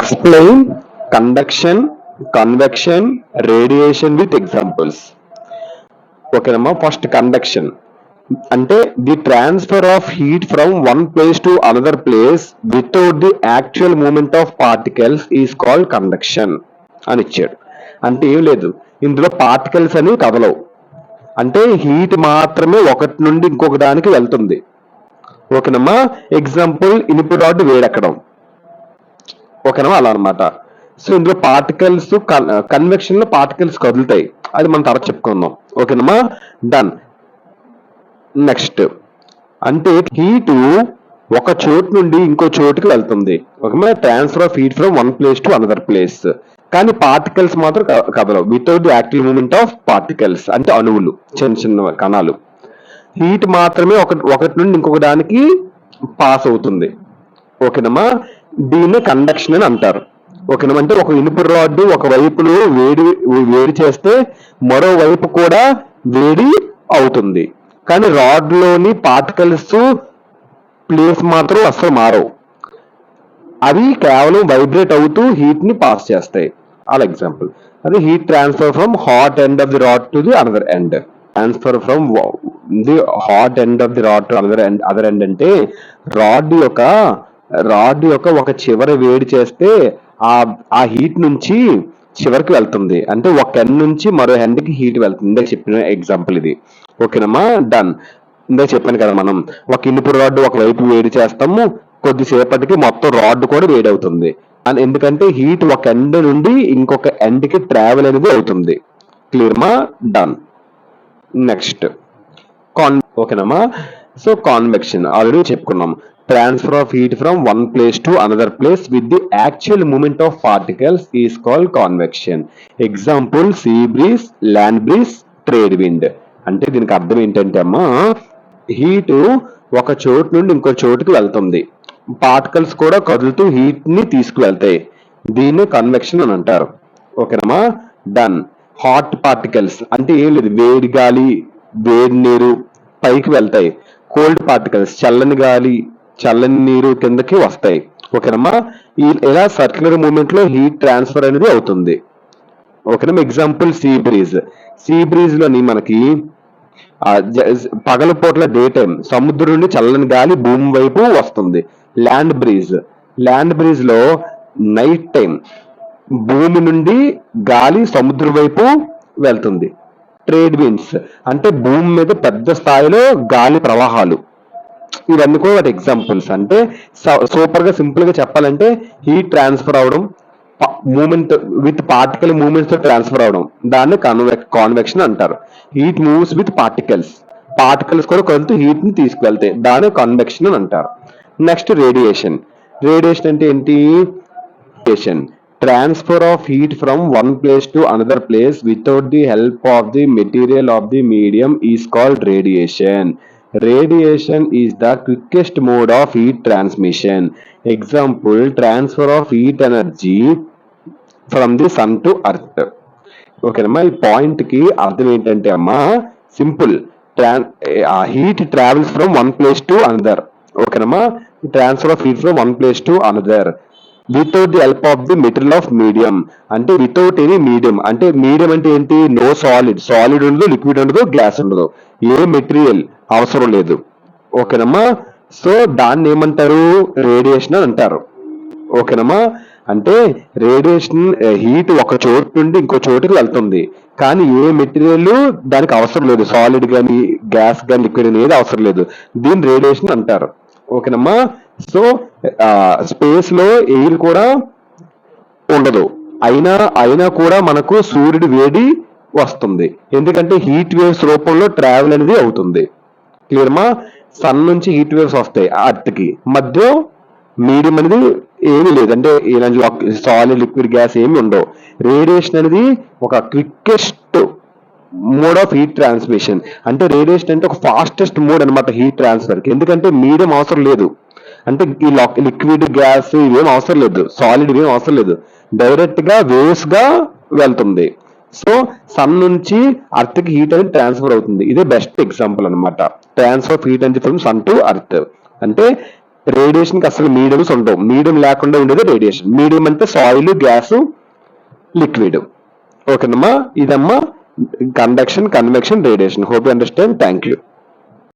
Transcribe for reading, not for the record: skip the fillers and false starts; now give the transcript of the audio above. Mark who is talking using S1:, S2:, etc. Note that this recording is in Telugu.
S1: Explain conduction, convection, radiation with examples. ఓకేనమ్మా. ఫస్ట్ కండక్షన్ అంటే the transfer of heat from one place to another place without the actual movement of particles is called conduction అని ఇచ్చాడు. అంటే ఏం లేదు, ఇందులో పార్టికల్స్ అని కదలవు, అంటే హీట్ మాత్రమే ఒకటి నుండి ఇంకొక దానికి వెళ్తుంది. ఓకేనమ్మా. ఎగ్జాంపుల్ ఇనుపు రాడ్ వేడెక్కడం. ఓకేనమ్మా, అలా అనమాట. సో ఇందులో పార్టికల్స్, కన్వెక్షన్ లో పార్టికల్స్ కదులుతాయి, అది మనం తర్వాత చెప్పుకుందాం. ఓకేనమ్మా, డన్. నెక్స్ట్ అంటే హీట్ ఒక చోటు నుండి ఇంకో చోటుకి వెళ్తుంది. ఓకేనా, transfer of heat from one place to another place. కానీ పార్టికల్స్ మాత్రం కదలవు without the active movement of particles, అంటే అణువులు, చిన్న చిన్న కణాలు. హీట్ మాత్రమే ఒకటి నుండి ఇంకొక దానికి పాస్ అవుతుంది. ఓకేనమ్మా, దీన్ని కండక్షన్ అని అంటారు. ఓకేనమ్మా, అంటే ఒక ఇనుపు రాడ్ ఒక వైపులో వేడి చేస్తే మరో వైపు కూడా వేడి అవుతుంది, కానీ రాడ్ లోని పార్టికల్స్ ప్లేస్ మాత్రం అస్సలు మారవు, అవి కేవలం వైబ్రేట్ అవుతూ హీట్ ని పాస్ చేస్తాయి. అలా ఎగ్జాంపుల్ అది heat transfer from hot end of the rod to the another end. Transfer from the hot end of the rod to other end అంటే రాడ్ యొక్క ఒక చివర వేడి చేస్తే ఆ హీట్ నుంచి చివరికి వెళ్తుంది, అంటే ఒక ఎండ్ నుంచి మరో ఎండ్ కి హీట్ వెళ్తుంది. ఇందాక చెప్పిన ఎగ్జాంపుల్ ఇది. ఓకేనమ్మా, డన్. ఇందాక చెప్పాను కదా, మనం ఒక ఇనుపు రాడ్ ఒకవైపు వేడి చేస్తాము, కొద్దిసేపటికి మొత్తం రాడ్ కూడా వేడి అవుతుంది. ఎందుకంటే హీట్ ఒక ఎండ్ నుండి ఇంకొక ఎండ్ కి ట్రావెల్ అనేది అవుతుంది. క్లియర్మా, డన్. నెక్స్ట్ ఓకేనమ్మా. సో కాన్వెక్షన్ ఆల్రెడీ చెప్పుకున్నాం. Transfer of heat from one place to another place with the actual movement of particles is called convection. Example sea breeze, land breeze, trade wind. అంటే దీనికి అర్థం ఏంటంటే అమ్మా, హీట్ ఒక చోటు నుండి ఇంకో చోటుకి వెళ్తుంది, పార్టికల్స్ కూడా కదులుతూ హీట్ ని తీసుకువెళ్తాయి, దీన్ని కన్వెక్షన్ అని అంటారు. ఓకేనమ్మా, డన్. హాట్ పార్టికల్స్ అంటే ఏం లేదు, వేడి గాలి, వేడి నీరు పైకి వెళ్తాయి. కోల్డ్ పార్టికల్స్ చల్లని గాలి, చల్లని నీరు కిందకి వస్తాయి. ఓకేనమ్మా, ఇలా సర్క్యులర్ మూమెంట్ లో హీట్ ట్రాన్స్ఫర్ అనేది అవుతుంది. ఓకేనమ్మా. Example sea breeze. See breeze లోని మనకి పగలపూట్ల డే టైం సముద్రం నుండి చల్లని గాలి భూమి వైపు వస్తుంది. ల్యాండ్ బ్రీజ్ లో నైట్ టైం భూమి నుండి గాలి సముద్రం వైపు వెళ్తుంది. ట్రేడ్ విండ్స్ అంటే భూమి మీద పెద్ద స్థాయిలో గాలి ప్రవాహాలు. ఇవన్నీ కూడా వాటి ఎగ్జాంపుల్స్. అంటే సూపర్ గా సింపుల్ గా చెప్పాలంటే హీట్ ట్రాన్స్ఫర్ అవడం, మూమెంట్ విత్ పార్టికల్ మూమెంట్స్ తో ట్రాన్స్ఫర్ అవడం, దాన్ని కాన్వెక్షన్ అంటారు. హీట్ మూవ్స్ విత్ పార్టికల్స్ కూడా కొంత హీట్ ని తీసుకువెళ్తాయి, దాన్ని కన్వెక్షన్ అని అంటారు. నెక్స్ట్ రేడియేషన్ అంటే ఏంటి? Transfer of heat from one place to another place without the help of the material of the medium is called radiation. Radiation is the quickest mode of heat transmission. Example, transfer of heat energy from the sun to earth. ఓకేనమ్మా, ఈ పాయింట్ కి అర్థం ఏంటంటే అమ్మా, simple. Heat travels from one place to another. ఓకేనమ్మా, transfer of heat from one place to another without the help of the material of medium. అంటే వితౌట్ ఎనీ మీడియం. అంటే మీడియం అంటే ఏంటి? నో సాలిడ్ ఉండదు, లిక్విడ్ ఉండదు, గ్యాస్ ఉండదు, ఏ మెటీరియల్ అవసరం లేదు. ఓకేనమ్మా. సో దాన్ని ఏమంటారు? రేడియేషన్ అని అంటారు. ఓకేనమ్మా. అంటే రేడియేషన్ హీట్ ఒక చోటు నుండి ఇంకో చోటుకి వెళ్తుంది, కానీ ఏ మెటీరియల్ దానికి అవసరం లేదు, సాలిడ్ కానీ గ్యాస్ కానీ లిక్విడ్ అనేది అవసరం లేదు, దీన్ని రేడియేషన్ అంటారు. ఓకేనమ్మా. సో స్పేస్ లో ఎయిర్ కూడా ఉండదు, అయినా కూడా మనకు సూర్యుడి వేడి వస్తుంది, ఎందుకంటే హీట్ వేవ్స్ రూపంలో ట్రావెల్ అనేది అవుతుంది. క్లియర్మా? సన్ నుంచి హీట్ వేవ్స్ వస్తాయి అర్త్ కి, మధ్య మీడియం అనేది ఏమీ లేదు, అంటే ఇలాంటి సాలిడ్ లిక్విడ్ గ్యాస్ ఏమి ఉండవు. రేడియేషన్ అనేది ఒక quickest mode of heat transmission. అంటే రేడియేషన్ అంటే ఒక ఫాస్టెస్ట్ మోడ్ అనమాట హీట్ ట్రాన్స్ఫర్ కి, ఎందుకంటే మీడియం అవసరం లేదు, అంటే ఈ లిక్విడ్ గ్యాస్ ఇవేం అవసరం లేదు, సాలిడ్ ఇవేం అవసరం లేదు, డైరెక్ట్ గా వేవ్స్ గా వెళ్తుంది. సో సన్ నుంచి అర్త్ కి హీట్ అనేది ట్రాన్స్ఫర్ అవుతుంది. ఇదే బెస్ట్ ఎగ్జాంపుల్ అనమాట, ట్రాన్స్ఫర్ ఆఫ్ హీట్ అనేది ఫ్రమ్ సన్ టు అర్త్. అంటే రేడియేషన్ కి అసలు మీడియంస్ ఉండవు, మీడియం లేకుండా ఉండేది రేడియేషన్. మీడియం అంటే సాయిల్, గ్యాస్, లిక్విడ్. ఓకేనమ్మా, ఇదమ్మా conduction, convection, radiation. Hope you understand. Thank you.